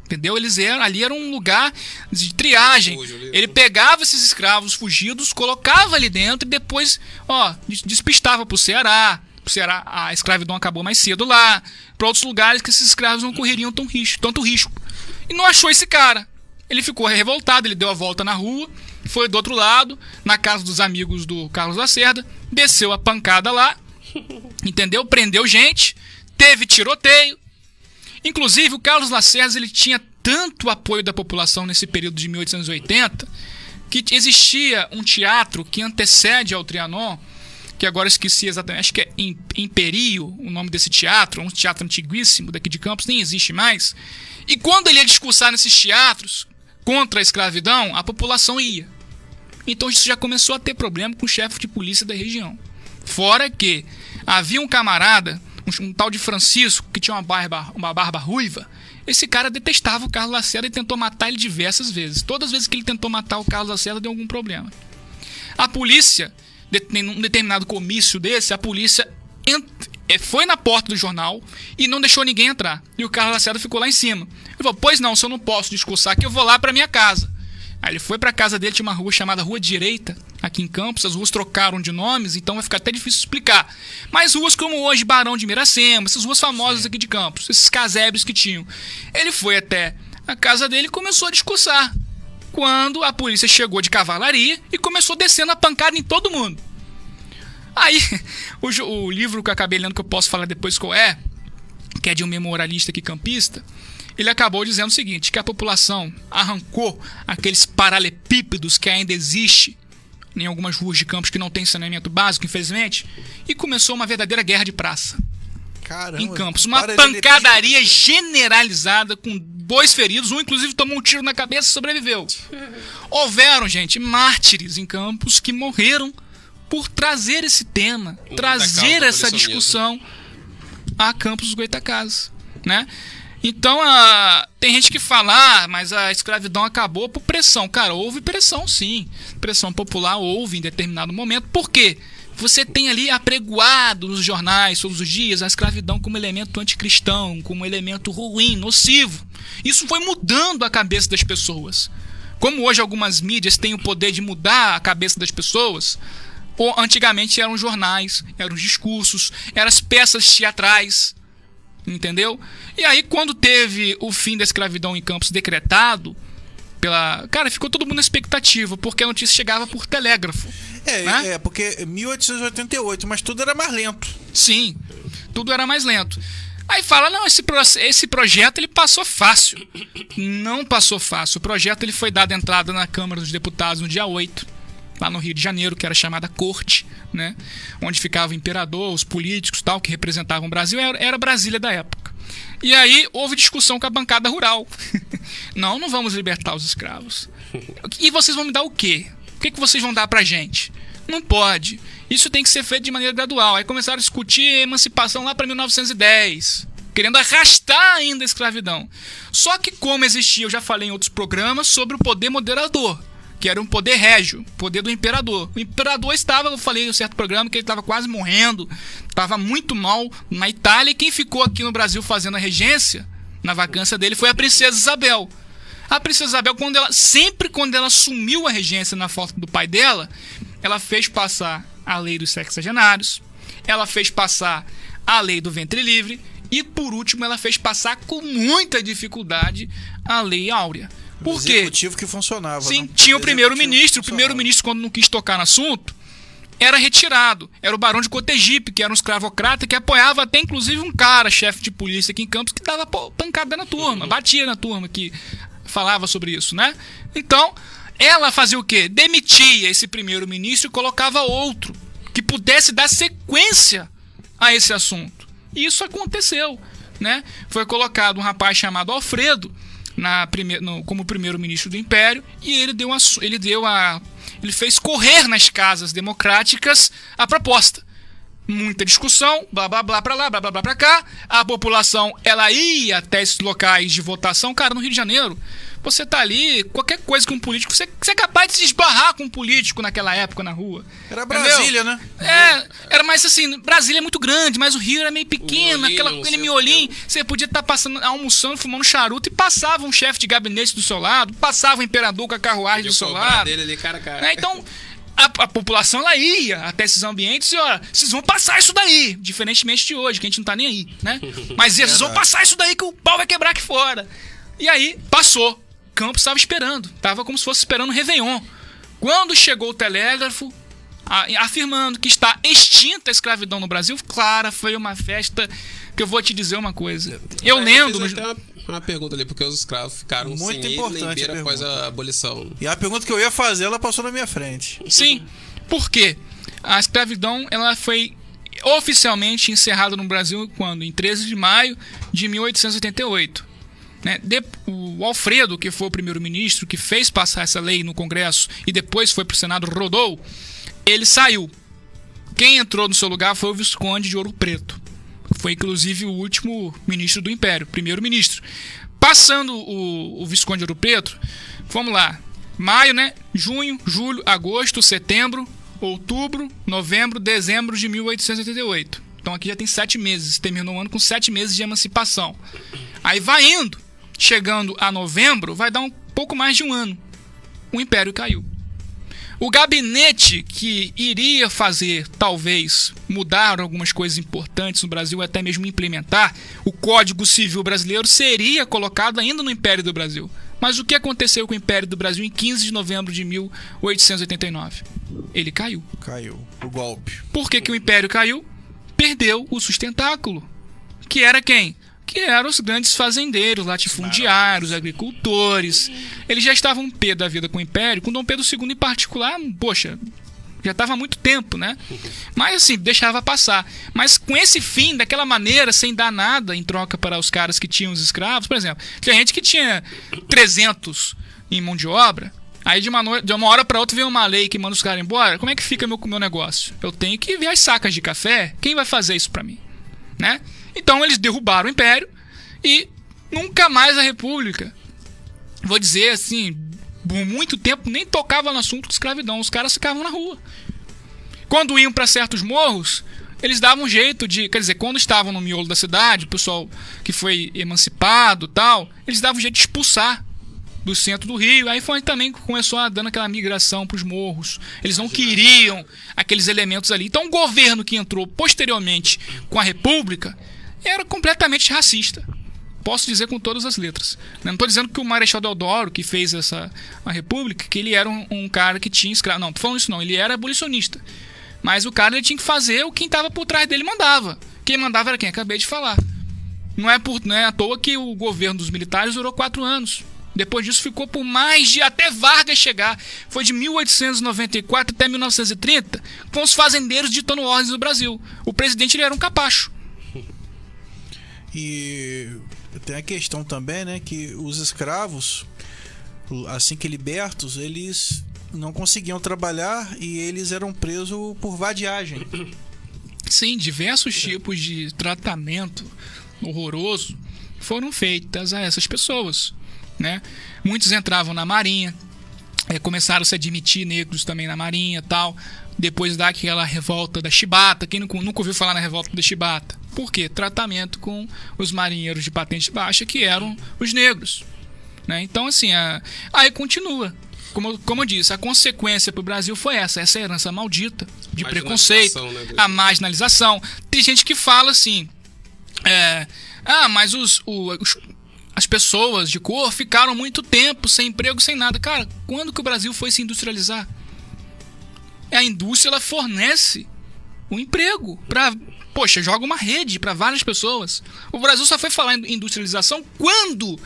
Entendeu? Ali era um lugar de triagem. Ele pegava esses escravos fugidos, colocava ali dentro e depois, despistava pro Ceará. Pro Ceará a escravidão acabou mais cedo lá. Para outros lugares que esses escravos não correriam tanto risco. E não achou esse cara. Ele ficou revoltado, ele deu a volta na rua, foi do outro lado, na casa dos amigos do Carlos Lacerda, desceu a pancada lá, entendeu? Prendeu gente, teve tiroteio. Inclusive, o Carlos Lacerda ele tinha tanto apoio da população nesse período de 1880 que existia um teatro que antecede ao Trianon, que agora esqueci exatamente, acho que é Imperio, o nome desse teatro, um teatro antiguíssimo daqui de Campos, nem existe mais. E quando ele ia discursar nesses teatros contra a escravidão, a população ia. Então isso já começou a ter problema com o chefe de polícia da região. Fora que havia um camarada, um tal de Francisco, que tinha uma barba ruiva. Esse cara detestava o Carlos Lacerda e tentou matar ele diversas vezes. Todas as vezes que ele tentou matar o Carlos Lacerda deu algum problema. A polícia, em um determinado comício desse, a polícia foi na porta do jornal e não deixou ninguém entrar. E o Carlos Lacerda ficou lá em cima. Ele falou, pois não, se eu não posso discursar aqui, eu vou lá para minha casa. Aí ele foi para a casa dele, tinha uma rua chamada Rua Direita, aqui em Campos. As ruas trocaram de nomes, então vai ficar até difícil explicar. Mas ruas como hoje Barão de Miracema, essas ruas famosas aqui de Campos, esses casebres que tinham. Ele foi até a casa dele e começou a discursar. Quando a polícia chegou de cavalaria e começou descendo a pancada em todo mundo. Aí, o livro que eu acabei lendo, que eu posso falar depois qual é, que é de um memorialista aqui campista, ele acabou dizendo o seguinte, que a população arrancou aqueles paralelepípedos que ainda existe em algumas ruas de Campos que não tem saneamento básico, infelizmente, e começou uma verdadeira guerra de praça. Caramba, em Campos. Uma pancadaria generalizada com 2 feridos, um inclusive tomou um tiro na cabeça e sobreviveu. Houveram, gente, mártires em Campos que morreram por trazer esse tema, trazer essa discussão a Campos dos Goytacazes, né? Então, tem gente que fala, mas a escravidão acabou por pressão. Cara, houve pressão sim. Pressão popular houve em determinado momento. Por quê? Você tem ali apregoado nos jornais todos os dias a escravidão como elemento anticristão, como elemento ruim, nocivo. Isso foi mudando a cabeça das pessoas. Como hoje algumas mídias têm o poder de mudar a cabeça das pessoas, antigamente eram jornais, eram os discursos, eram as peças teatrais. Entendeu? E aí, quando teve o fim da escravidão em Campos decretado, cara, ficou todo mundo na expectativa, porque a notícia chegava por telégrafo. Né? Porque 1888, mas tudo era mais lento. Sim, tudo era mais lento. Aí fala, não, esse projeto ele passou fácil. Não passou fácil. O projeto ele foi dado entrada na Câmara dos Deputados no dia 8, lá no Rio de Janeiro, que era chamada Corte, né? Onde ficava o imperador, os políticos tal, que representavam o Brasil, era Brasília da época. E aí houve discussão com a bancada rural. Não vamos libertar os escravos. E vocês vão me dar o quê? O que vocês vão dar pra gente? Não pode. Isso tem que ser feito de maneira gradual. Aí começaram a discutir a emancipação lá para 1910, querendo arrastar ainda a escravidão. Só que como existia, eu já falei em outros programas, sobre o poder moderador, que era um poder régio, poder do imperador. O imperador estava, eu falei em um certo programa, que ele estava quase morrendo, estava muito mal na Itália, e quem ficou aqui no Brasil fazendo a regência, na vacância dele, foi a princesa Isabel. A princesa Isabel, sempre quando ela assumiu a regência na falta do pai dela, ela fez passar a lei dos sexagenários, ela fez passar a lei do ventre livre, e por último ela fez passar com muita dificuldade a lei áurea. Por quê? Executivo que funcionava. Sim, né? tinha o primeiro-ministro. O primeiro-ministro, quando não quis tocar no assunto, era retirado. Era o Barão de Cotegipe, que era um escravocrata que apoiava até inclusive um cara, chefe de polícia aqui em Campos, que dava pancada na turma, batia na turma que falava sobre isso, né? Então, ela fazia o quê? Demitia esse primeiro-ministro e colocava outro que pudesse dar sequência a esse assunto. E isso aconteceu, né? Foi colocado um rapaz chamado Alfredo como primeiro-ministro do Império, e ele fez correr nas casas democráticas a proposta. Muita discussão, blá blá blá pra lá, blá blá blá pra cá. A população ela ia até esses locais de votação. Cara, no Rio de Janeiro, Você tá ali, qualquer coisa com um político, você é capaz de se esbarrar com um político naquela época na rua. Era Brasília, entendeu? né? Era mais assim, Brasília é muito grande, mas o Rio era meio pequeno, aquele miolinho. Você podia estar passando, almoçando, fumando charuto, e passava um chefe de gabinete do seu lado, passava o imperador com a carruagem do seu lado. Dele ali, cara a cara. Então, a população ela ia até esses ambientes e, ó, vocês vão passar isso daí, diferentemente de hoje, que a gente não tá nem aí, né? Mas vocês vão passar isso daí que o pau vai quebrar aqui fora. E aí, passou. Campos estava esperando, estava como se fosse esperando o Réveillon. Quando chegou o telégrafo, afirmando que está extinta a escravidão no Brasil, claro, foi uma festa que eu vou te dizer uma coisa. Eu lendo... Uma pergunta ali, porque os escravos ficaram muito sem importante nem beira após a abolição. E a pergunta que eu ia fazer, ela passou na minha frente. Sim, por quê? A escravidão ela foi oficialmente encerrada no Brasil quando? Em 13 de maio de 1888. Né? O Alfredo, que foi o primeiro-ministro, que fez passar essa lei no Congresso e depois foi para o Senado, rodou, ele saiu. Quem entrou no seu lugar foi o Visconde de Ouro Preto. Foi inclusive o último ministro do Império, primeiro-ministro. Passando o Visconde de Ouro Preto, vamos lá, maio, né? Junho, julho, agosto, setembro, outubro, novembro, dezembro de 1888. Então aqui já tem 7 meses, terminou o ano com 7 meses de emancipação. Aí vai indo. Chegando a novembro, vai dar um pouco mais de um ano. O Império caiu. O gabinete que iria fazer, talvez, mudar algumas coisas importantes no Brasil, até mesmo implementar o Código Civil Brasileiro, seria colocado ainda no Império do Brasil. Mas o que aconteceu com o Império do Brasil em 15 de novembro de 1889? Ele caiu. Caiu. O golpe. Por que o Império caiu? Perdeu o sustentáculo. Que era quem? Que eram os grandes fazendeiros, latifundiários, agricultores. Eles já estavam pé da vida com o Império, com Dom Pedro II em particular, poxa, já estava há muito tempo, né? Mas assim, deixava passar. Mas com esse fim, daquela maneira, sem dar nada em troca para os caras que tinham os escravos, por exemplo, tinha gente que tinha 300 em mão de obra, aí de uma hora para outra vem uma lei que manda os caras embora, como é que fica meu negócio? Eu tenho que ver as sacas de café, quem vai fazer isso para mim? Né? Então eles derrubaram o Império e nunca mais a República, vou dizer assim, por muito tempo nem tocava no assunto de escravidão, os caras ficavam na rua. Quando iam para certos morros, eles davam um jeito de, quer dizer, quando estavam no miolo da cidade, o pessoal que foi emancipado tal, eles davam um jeito de expulsar do centro do Rio. Aí foi também que começou a dando aquela migração para os morros. Eles não queriam aqueles elementos ali. Então o governo que entrou posteriormente com a República era completamente racista. Posso dizer com todas as letras. Não estou dizendo que o Marechal Deodoro, que fez a República, que ele era um cara que tinha escravo. Não, tô falando isso não. Ele era abolicionista. Mas o cara ele tinha que fazer o que quem estava por trás dele mandava. Quem mandava era quem? Acabei de falar. Não é à toa que o governo dos militares durou 4 anos. Depois disso ficou por mais de até Vargas chegar. Foi de 1894 até 1930 com os fazendeiros ditando ordens no Brasil. O presidente ele era um capacho. E tem a questão também, né, que os escravos, assim que libertos, eles não conseguiam trabalhar e eles eram presos por vadiagem. Sim, diversos tipos de tratamento horroroso foram feitos a essas pessoas, né? Muitos entravam na marinha, começaram a se admitir negros também na marinha, tal. Depois daquela revolta da Chibata, quem nunca ouviu falar na revolta da Chibata? Por quê? Tratamento com os marinheiros de patente baixa, que eram os negros, né? Então assim, aí continua. Como eu disse, a consequência para o Brasil foi essa herança maldita de preconceito, né, a marginalização. Tem gente que fala assim, mas as pessoas de cor ficaram muito tempo sem emprego, sem nada. Cara, quando que o Brasil foi se industrializar? A indústria ela fornece o emprego para, joga uma rede para várias pessoas. O Brasil só foi falar em industrialização quando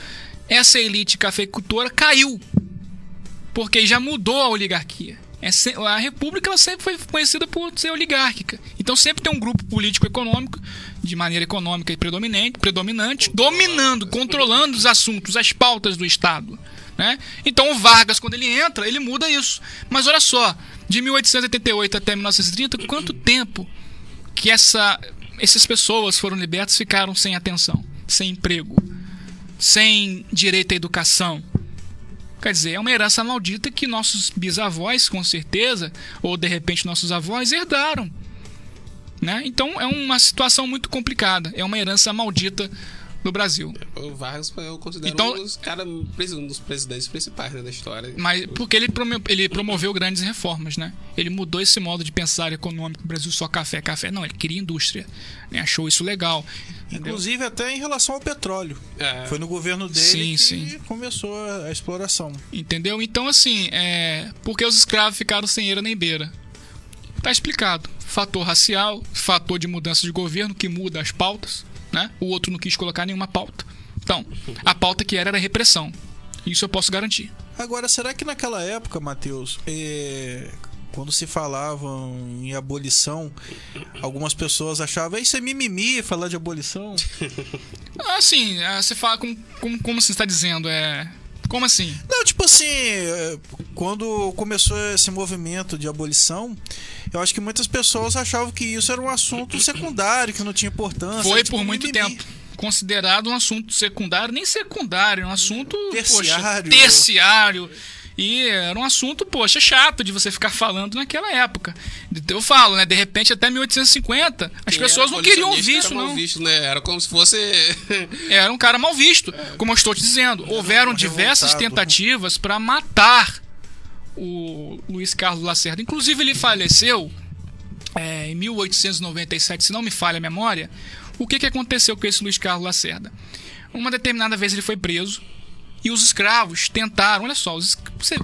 essa elite cafeicultora caiu, porque já mudou a oligarquia. A República ela sempre foi conhecida por ser oligárquica. Então sempre tem um grupo político-econômico, de maneira econômica e predominante, dominando, controlando os assuntos, as pautas do Estado, né? Então o Vargas, quando ele entra, ele muda isso. Mas olha só, de 1888 até 1930, quanto tempo que essas pessoas foram libertas, ficaram sem atenção, sem emprego, sem direito à educação, Quer dizer, é uma herança maldita que nossos bisavós, com certeza, ou de repente nossos avós, herdaram. Né? Então é uma situação muito complicada. É uma herança maldita do Brasil. O Vargas eu considero um dos presidentes principais, né, da história. Mas porque ele promoveu grandes reformas, né? Ele mudou esse modo de pensar econômico. O Brasil só café. Não, ele queria indústria, né? Achou isso legal. Inclusive até em relação ao petróleo. Foi no governo dele que começou a exploração. Entendeu? Então, assim, porque os escravos ficaram sem eira nem beira. Tá explicado. Fator racial, fator de mudança de governo que muda as pautas, né? O outro não quis colocar nenhuma pauta. Então, a pauta que era repressão. Isso eu posso garantir. Agora, será que naquela época, Matheus, quando se falavam em abolição, algumas pessoas achavam isso é mimimi, falar de abolição? Assim, você fala como você está dizendo, como assim? Não, tipo assim, quando começou esse movimento de abolição, eu acho que muitas pessoas achavam que isso era um assunto secundário, que não tinha importância. Foi por muito tempo considerado um assunto secundário, nem secundário, um assunto terciário. E era um assunto, chato de você ficar falando naquela época. Eu falo, né? De repente, até 1850, as pessoas não queriam ouvir isso, não. Visto, né? Era como se fosse... Era um cara mal visto, como eu estou te dizendo. Houveram diversas tentativas para matar o Luiz Carlos Lacerda. Inclusive, ele faleceu em 1897, se não me falha a memória. O que aconteceu com esse Luiz Carlos Lacerda? Uma determinada vez ele foi preso. E os escravos tentaram, olha só,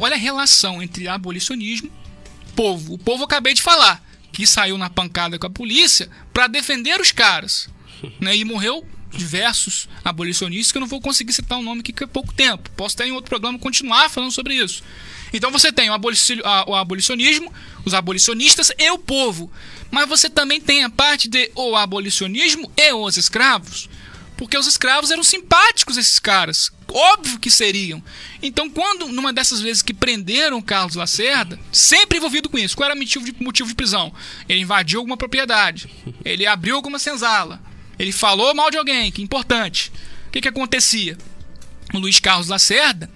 olha a relação entre abolicionismo e povo. O povo eu acabei de falar, que saiu na pancada com a polícia para defender os caras. Né? E morreu diversos abolicionistas, que eu não vou conseguir citar o nome aqui, que é pouco tempo. Posso até em outro programa continuar falando sobre isso. Então você tem o abolicionismo, os abolicionistas e o povo. Mas você também tem a parte de o abolicionismo e os escravos. Porque os escravos eram simpáticos, esses caras. Óbvio que seriam. Então, quando, numa dessas vezes que prenderam o Carlos Lacerda, sempre envolvido com isso, qual era o motivo de prisão? Ele invadiu alguma propriedade. Ele abriu alguma senzala. Ele falou mal de alguém, que é importante. O que acontecia? O Luiz Carlos Lacerda,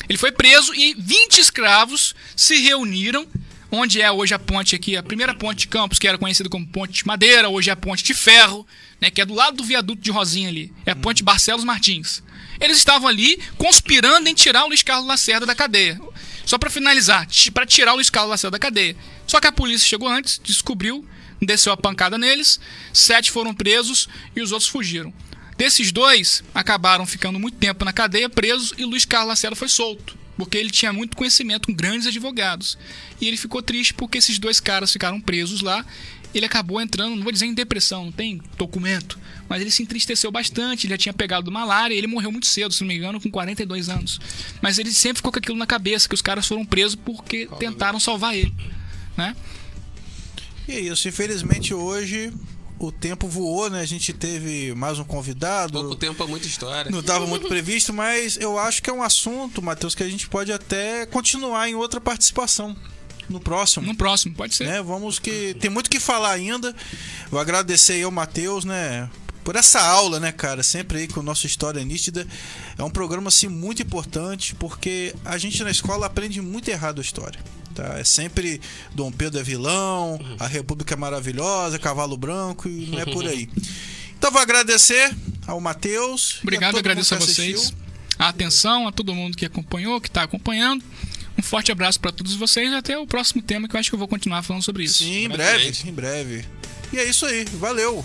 ele foi preso e 20 escravos se reuniram, onde é hoje a ponte aqui, a primeira ponte de Campos, que era conhecida como Ponte de Madeira, hoje é a Ponte de Ferro, né, que é do lado do viaduto de Rosinha ali. É a Ponte Barcelos Martins. Eles estavam ali conspirando em tirar o Luiz Carlos Lacerda da cadeia. Só para finalizar, para tirar o Luiz Carlos Lacerda da cadeia. Só que a polícia chegou antes, descobriu, desceu a pancada neles, 7 foram presos e os outros fugiram. Desses 2, acabaram ficando muito tempo na cadeia, presos, e o Luiz Carlos Lacerda foi solto. Porque ele tinha muito conhecimento com grandes advogados. E ele ficou triste porque esses 2 caras ficaram presos lá. Ele acabou entrando, não vou dizer em depressão, não tem documento, mas ele se entristeceu bastante. Ele já tinha pegado malária e ele morreu muito cedo, se não me engano, com 42 anos. Mas ele sempre ficou com aquilo na cabeça, que os caras foram presos porque tentaram salvar ele, né? E é isso, infelizmente hoje o tempo voou, né? A gente teve mais um convidado. Pouco tempo é muita história. Não estava muito previsto, mas eu acho que é um assunto, Matheus, que a gente pode até continuar em outra participação. No próximo, pode ser. Né? Vamos que tem muito que falar ainda. Vou agradecer aí ao Matheus, né? Por essa aula, né, cara? Sempre aí com a nossa História Nítida. É um programa, assim, muito importante, porque a gente na escola aprende muito errado a história. Tá? É sempre Dom Pedro é vilão, a República é maravilhosa, Cavalo Branco, e não é por aí. Então vou agradecer ao Matheus. Obrigado, agradeço a vocês. A atenção, a todo mundo que acompanhou, que está acompanhando. Um forte abraço para todos vocês e até o próximo tema, que eu acho que eu vou continuar falando sobre isso. Sim, em breve. E é isso aí. Valeu!